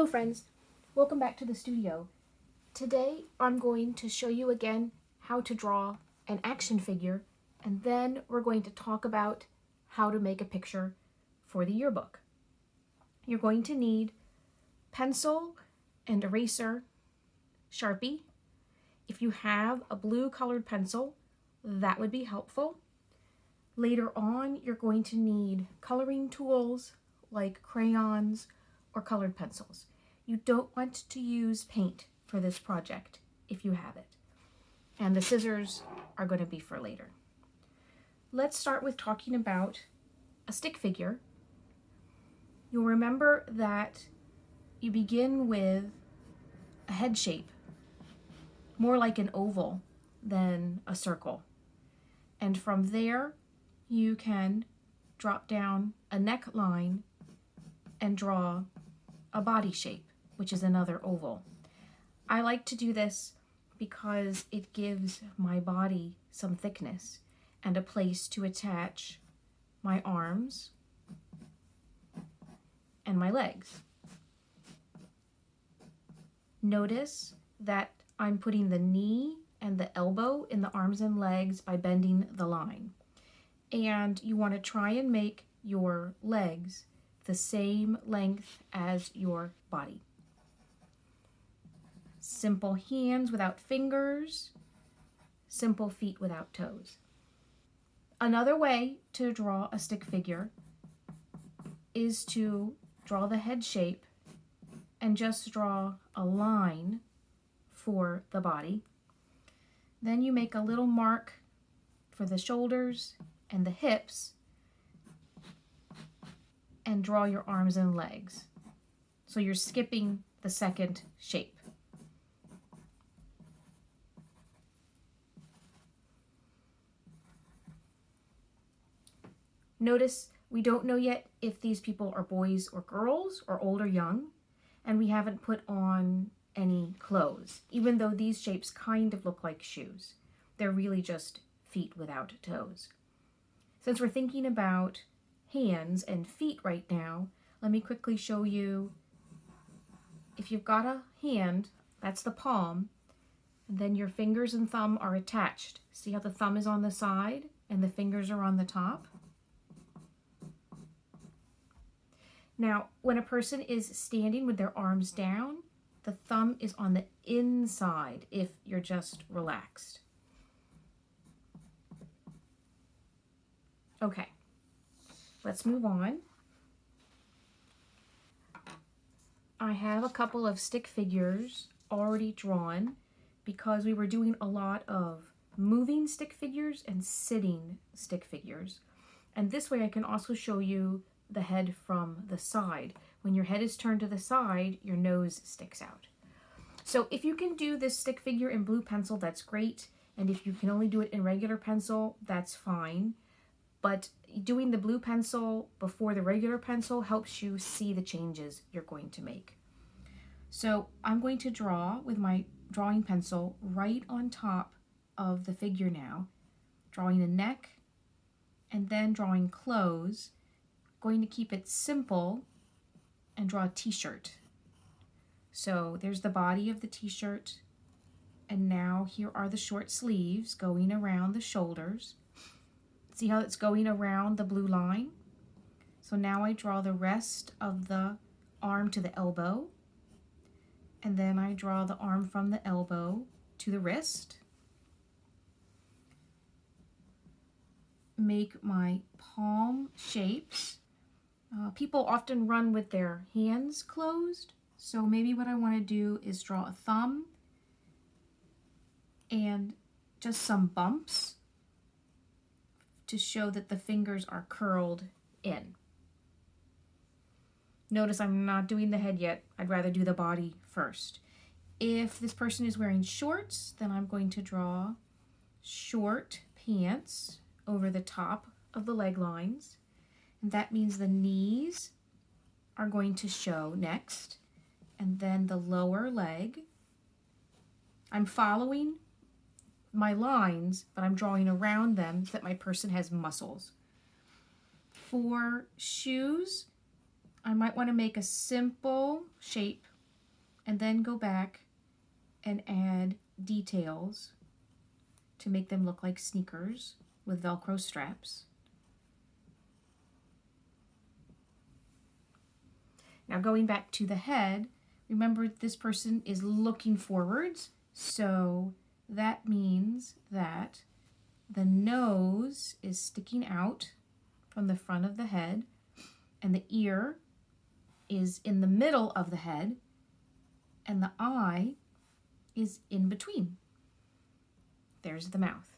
Hello friends, welcome back to the studio. Today I'm going to show you again how to draw an action figure, and then we're going to talk about how to make a picture for the yearbook. You're going to need pencil and eraser, Sharpie. If you have a blue colored pencil, that would be helpful. Later on, you're going to need coloring tools like crayons or colored pencils. You don't want to use paint for this project if you have it. And the scissors are going to be for later. Let's start with talking about a stick figure. You'll remember that you begin with a head shape, more like an oval than a circle. And from there, you can drop down a neckline and draw a body shape, which is another oval. I like to do this because it gives my body some thickness and a place to attach my arms and my legs. Notice that I'm putting the knee and the elbow in the arms and legs by bending the line. And you want to try and make your legs the same length as your body. Simple hands without fingers, simple feet without toes. Another way to draw a stick figure is to draw the head shape and just draw a line for the body. Then you make a little mark for the shoulders and the hips and draw your arms and legs. So you're skipping the second shape. Notice we don't know yet if these people are boys or girls or old or young, and we haven't put on any clothes, even though these shapes kind of look like shoes. They're really just feet without toes. Since we're thinking about hands and feet right now, let me quickly show you. If you've got a hand, that's the palm, and then your fingers and thumb are attached. See how the thumb is on the side and the fingers are on the top? Now, when a person is standing with their arms down, the thumb is on the inside if you're just relaxed. Okay, let's move on. I have a couple of stick figures already drawn because we were doing a lot of moving stick figures and sitting stick figures. And this way I can also show you the head from the side. When your head is turned to the side, your nose sticks out. So if you can do this stick figure in blue pencil, that's great. And if you can only do it in regular pencil, that's fine. But doing the blue pencil before the regular pencil helps you see the changes you're going to make. So I'm going to draw with my drawing pencil right on top of the figure now, drawing a neck and then drawing clothes. Going to keep it simple and draw a t-shirt. So there's the body of the t-shirt, and now here are the short sleeves going around the shoulders. See how it's going around the blue line? So now I draw the rest of the arm to the elbow, and then I draw the arm from the elbow to the wrist. Make my palm shapes. People often run with their hands closed, so maybe what I want to do is draw a thumb and just some bumps to show that the fingers are curled in. Notice I'm not doing the head yet. I'd rather do the body first. If this person is wearing shorts, then I'm going to draw short pants over the top of the leg lines. And that means the knees are going to show next, and then the lower leg. I'm following my lines, but I'm drawing around them so that my person has muscles. For shoes, I might want to make a simple shape and then go back and add details to make them look like sneakers with Velcro straps. Now going back to the head, remember this person is looking forwards, so that means that the nose is sticking out from the front of the head, and the ear is in the middle of the head, and the eye is in between. There's the mouth.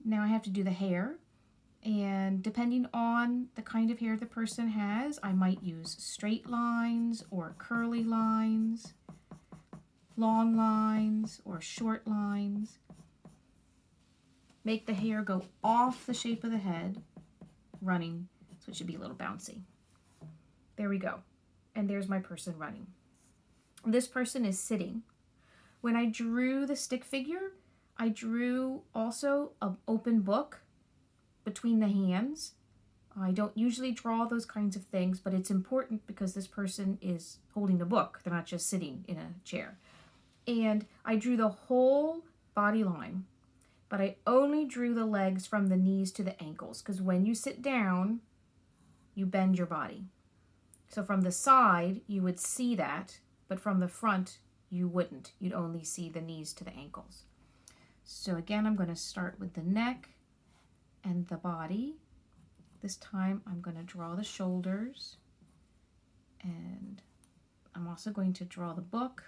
Now I have to do the hair, and depending on the kind of hair the person has, I might use straight lines or curly lines, long lines or short lines. Make the hair go off the shape of the head, running, so it should be a little bouncy. There we go. And there's my person running. This person is sitting. When I drew the stick figure, I drew also an open book between the hands. I don't usually draw those kinds of things, but it's important because this person is holding a book. They're not just sitting in a chair. And I drew the whole body line, but I only drew the legs from the knees to the ankles, because when you sit down, you bend your body. So from the side, you would see that, but from the front, you wouldn't. You'd only see the knees to the ankles. So again, I'm going to start with the neck and the body. This time, I'm going to draw the shoulders, and I'm also going to draw the book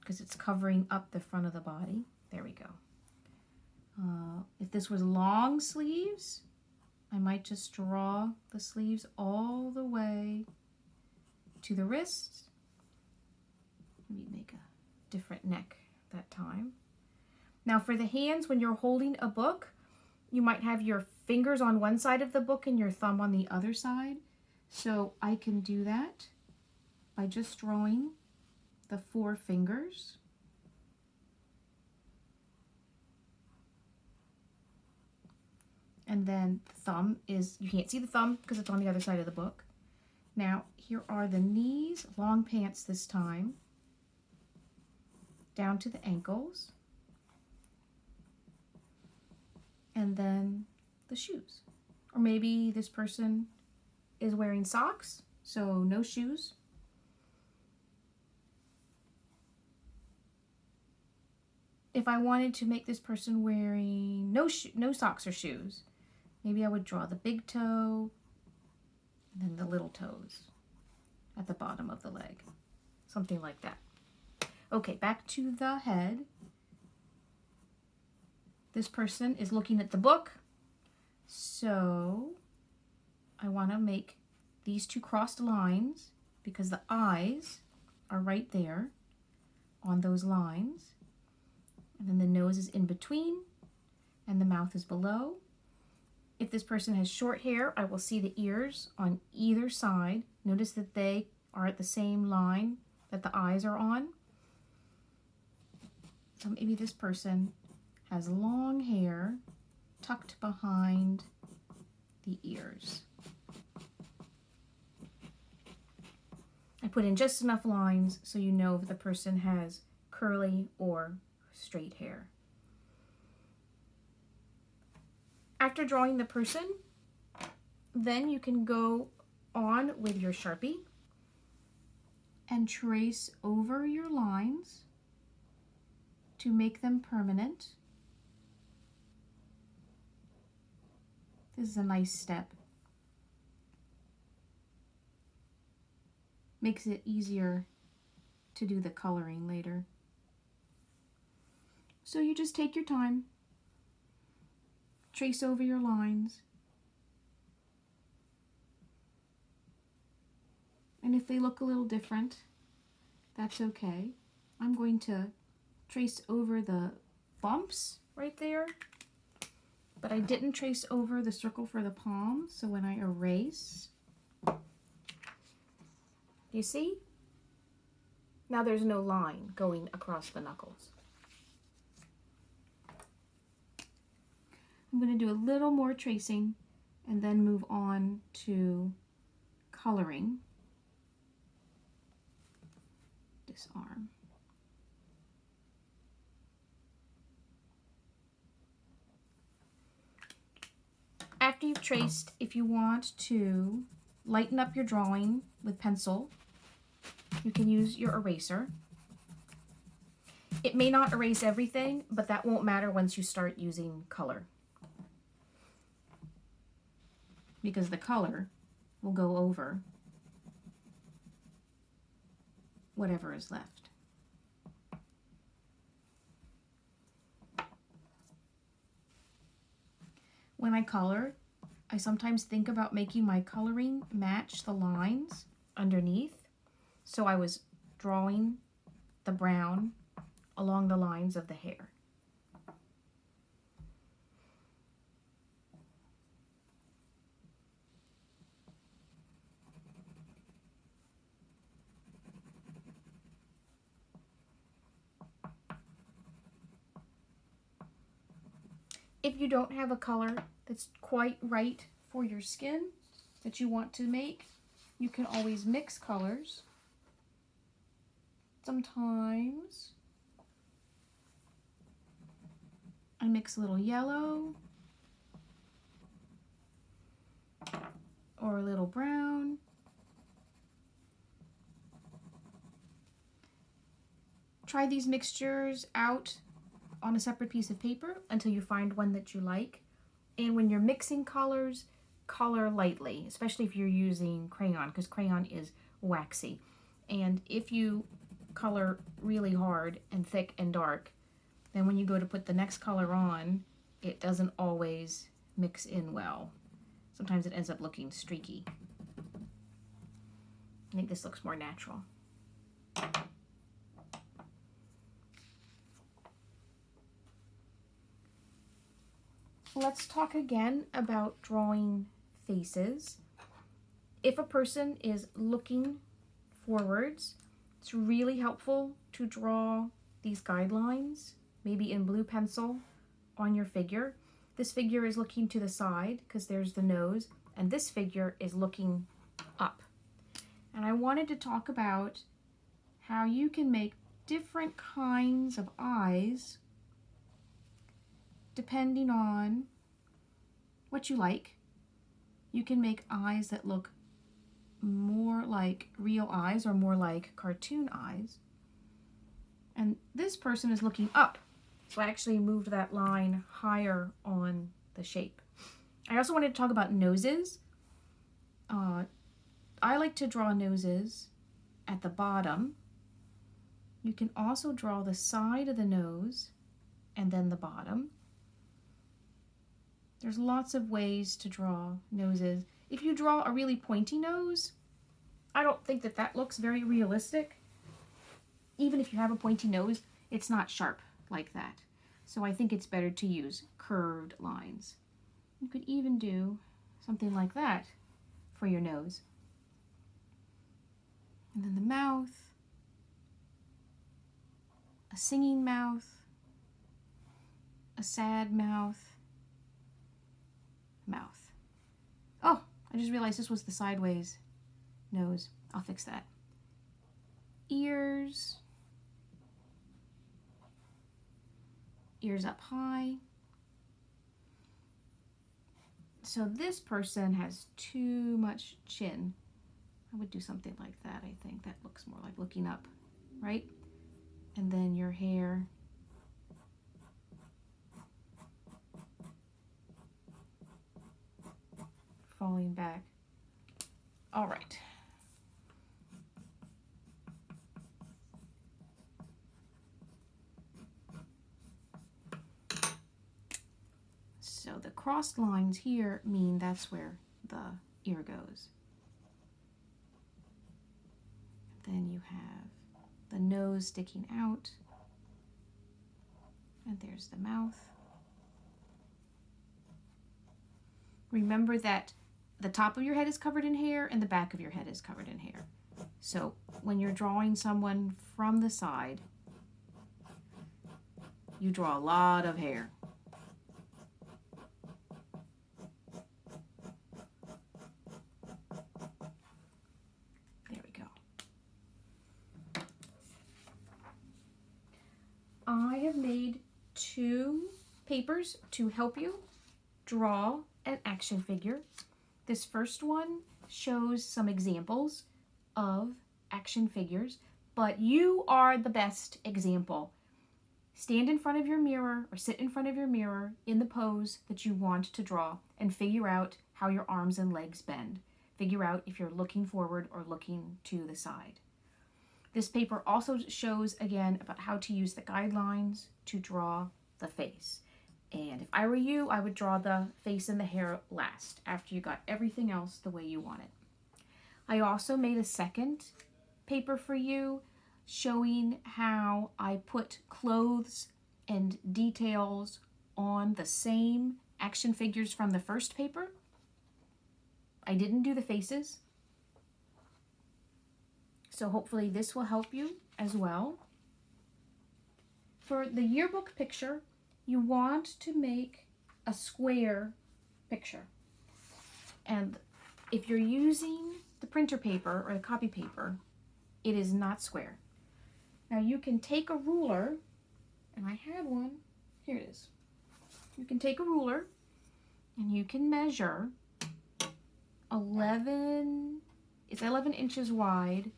because it's covering up the front of the body. There we go. If this was long sleeves, I might just draw the sleeves all the way to the wrists. Maybe make a different neck that time. Now for the hands, when you're holding a book, you might have your fingers on one side of the book and your thumb on the other side. So I can do that by just drawing the 4 fingers. And then the thumb is, you can't see the thumb because it's on the other side of the book. Now, here are the knees, long pants this time, down to the ankles. And then the shoes. Or maybe this person is wearing socks, so no shoes. If I wanted to make this person wearing no socks or shoes, maybe I would draw the big toe and then the little toes at the bottom of the leg. Something like that. Okay, back to the head. This person is looking at the book, so I want to make these 2 crossed lines because the eyes are right there on those lines. And then the nose is in between and the mouth is below. If this person has short hair, I will see the ears on either side. Notice that they are at the same line that the eyes are on. So maybe this person has long hair tucked behind the ears. I put in just enough lines so you know if the person has curly or straight hair. After drawing the person, then you can go on with your Sharpie and trace over your lines to make them permanent. This is a nice step. Makes it easier to do the coloring later. So you just take your time, trace over your lines, and if they look a little different, that's okay. I'm going to trace over the bumps right there, but I didn't trace over the circle for the palm, so when I erase, you see? Now there's no line going across the knuckles. I'm going to do a little more tracing and then move on to coloring. this arm. After you've traced, if you want to lighten up your drawing with pencil, you can use your eraser. It may not erase everything, but that won't matter once you start using color, because the color will go over whatever is left. When I color, I sometimes think about making my coloring match the lines underneath. So I was drawing the brown along the lines of the hair. If you don't have a color that's quite right for your skin that you want to make, you can always mix colors. Sometimes I mix a little yellow or a little brown. Try these mixtures out on a separate piece of paper until you find one that you like. And when you're mixing colors, color lightly, especially if you're using crayon, because crayon is waxy. And if you color really hard and thick and dark, then when you go to put the next color on, it doesn't always mix in well. Sometimes it ends up looking streaky. I think this looks more natural. Let's talk again about drawing faces. If a person is looking forwards, it's really helpful to draw these guidelines, maybe in blue pencil, on your figure. This figure is looking to the side because there's the nose, and this figure is looking up. And I wanted to talk about how you can make different kinds of eyes depending on what you like. You can make eyes that look more like real eyes or more like cartoon eyes. And this person is looking up, so I actually moved that line higher on the shape. I also wanted to talk about noses. I like to draw noses at the bottom. You can also draw the side of the nose and then the bottom. There's lots of ways to draw noses. If you draw a really pointy nose, I don't think that that looks very realistic. Even if you have a pointy nose, it's not sharp like that. So I think it's better to use curved lines. You could even do something like that for your nose. And then the mouth, a singing mouth, a sad mouth. Oh, I just realized this was the sideways nose. I'll fix that. Ears. Ears up high. So this person has too much chin. I would do something like that, I think. That looks more like looking up, right? And then your hair. Falling back. All right. So the crossed lines here mean that's where the ear goes. Then you have the nose sticking out, and there's the mouth. Remember that the top of your head is covered in hair and the back of your head is covered in hair. So when you're drawing someone from the side, you draw a lot of hair. There we go. I have made 2 papers to help you draw an action figure. This first one shows some examples of action figures, but you are the best example. Stand in front of your mirror or sit in front of your mirror in the pose that you want to draw and figure out how your arms and legs bend. Figure out if you're looking forward or looking to the side. This paper also shows again about how to use the guidelines to draw the face. And if I were you, I would draw the face and the hair last after you got everything else the way you want it. I also made a second paper for you showing how I put clothes and details on the same action figures from the first paper. I didn't do the faces, so hopefully this will help you as well. For the yearbook picture, you want to make a square picture. And if you're using the printer paper or the copy paper, it is not square. Now you can take a ruler, and I had one, here it is. You can take a ruler and you can measure 11 inches wide,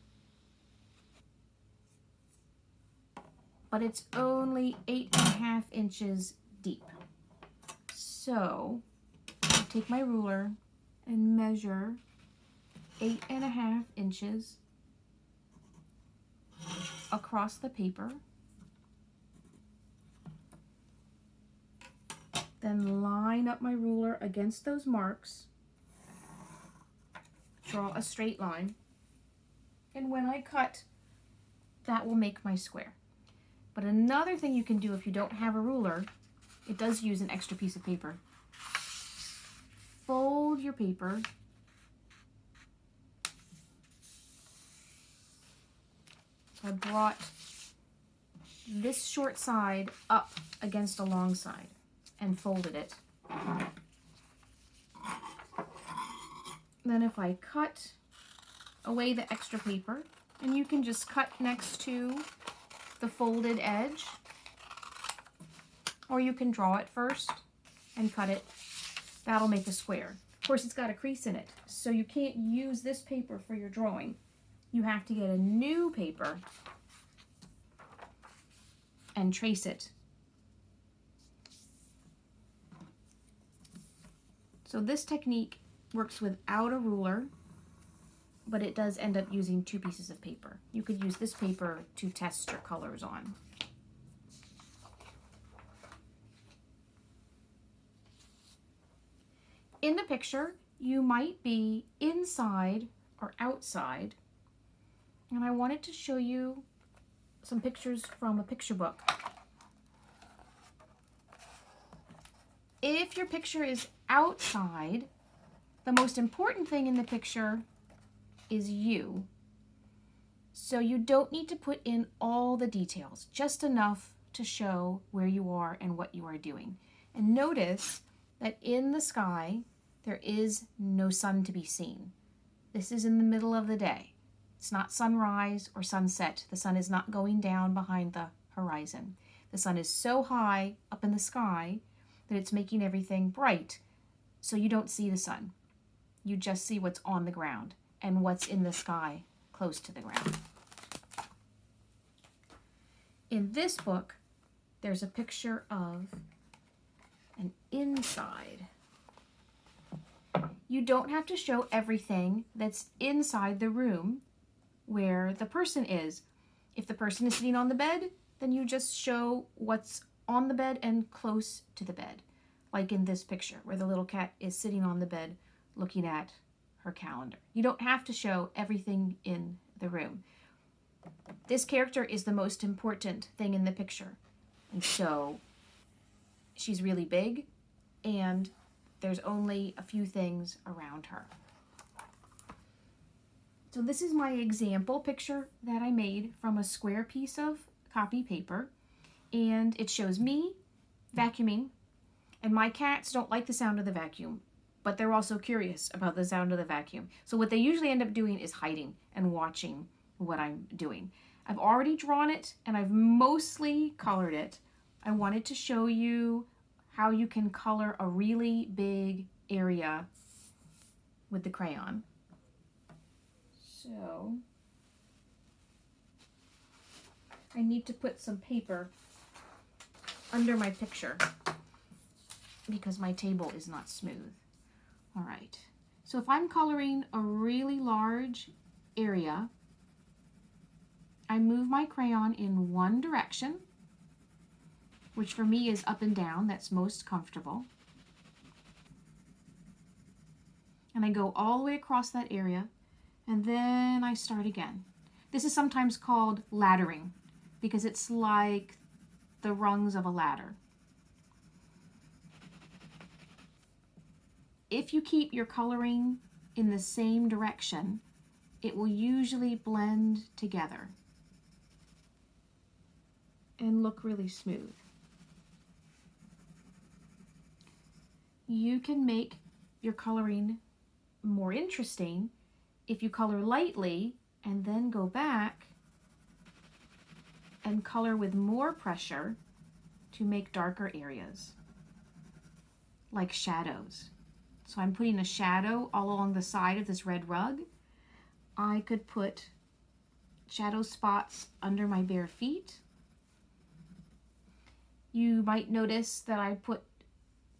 but it's only 8.5 inches deep. So I take my ruler and measure 8.5 inches across the paper. Then line up my ruler against those marks. Draw a straight line. And when I cut, that will make my square. But another thing you can do if you don't have a ruler, it does use an extra piece of paper. Fold your paper. So I brought this short side up against a long side and folded it. Then if I cut away the extra paper, and you can just cut next to the folded edge, or you can draw it first and cut it. That'll make a square. Of course, it's got a crease in it, so you can't use this paper for your drawing. You have to get a new paper and trace it. So this technique works without a ruler, but it does end up using 2 pieces of paper. You could use this paper to test your colors on. In the picture, you might be inside or outside, and I wanted to show you some pictures from a picture book. If your picture is outside, the most important thing in the picture is you. So you don't need to put in all the details, just enough to show where you are and what you are doing. And notice that in the sky, there is no sun to be seen. This is in the middle of the day. It's not sunrise or sunset. The sun is not going down behind the horizon. The sun is so high up in the sky that it's making everything bright, so you don't see the sun. You just see what's on the ground and what's in the sky close to the ground. In this book, there's a picture of an inside. You don't have to show everything that's inside the room where the person is. If the person is sitting on the bed, then you just show what's on the bed and close to the bed. Like in this picture where the little cat is sitting on the bed looking at her calendar. You don't have to show everything in the room. This character is the most important thing in the picture. And so she's really big and there's only a few things around her. So this is my example picture that I made from a square piece of copy paper. And it shows me vacuuming. And my cats don't like the sound of the vacuum, but they're also curious about the sound of the vacuum. So what they usually end up doing is hiding and watching what I'm doing. I've already drawn it and I've mostly colored it. I wanted to show you how you can color a really big area with the crayon. So I need to put some paper under my picture because my table is not smooth. All right, so if I'm coloring a really large area, I move my crayon in one direction, which for me is up and down, that's most comfortable. And I go all the way across that area, and then I start again. This is sometimes called laddering because it's like the rungs of a ladder. If you keep your coloring in the same direction, it will usually blend together and look really smooth. You can make your coloring more interesting if you color lightly and then go back and color with more pressure to make darker areas, like shadows. So I'm putting a shadow all along the side of this red rug. I could put shadow spots under my bare feet. You might notice that I put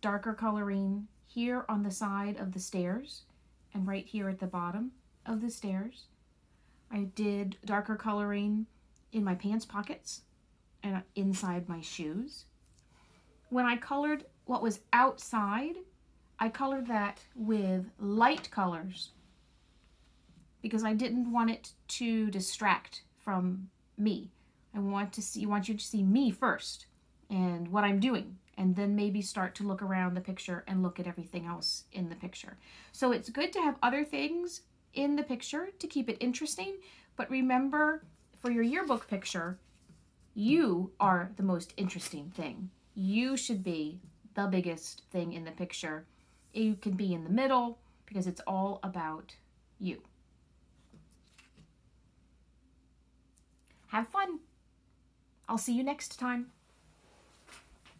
darker coloring here on the side of the stairs and right here at the bottom of the stairs. I did darker coloring in my pants pockets and inside my shoes. When I colored what was outside, I colored that with light colors because I didn't want it to distract from me. I want you to see me first and what I'm doing, and then maybe start to look around the picture and look at everything else in the picture. So it's good to have other things in the picture to keep it interesting, but remember, for your yearbook picture, you are the most interesting thing. You should be the biggest thing in the picture. You can be in the middle because it's all about you. Have fun. I'll see you next time.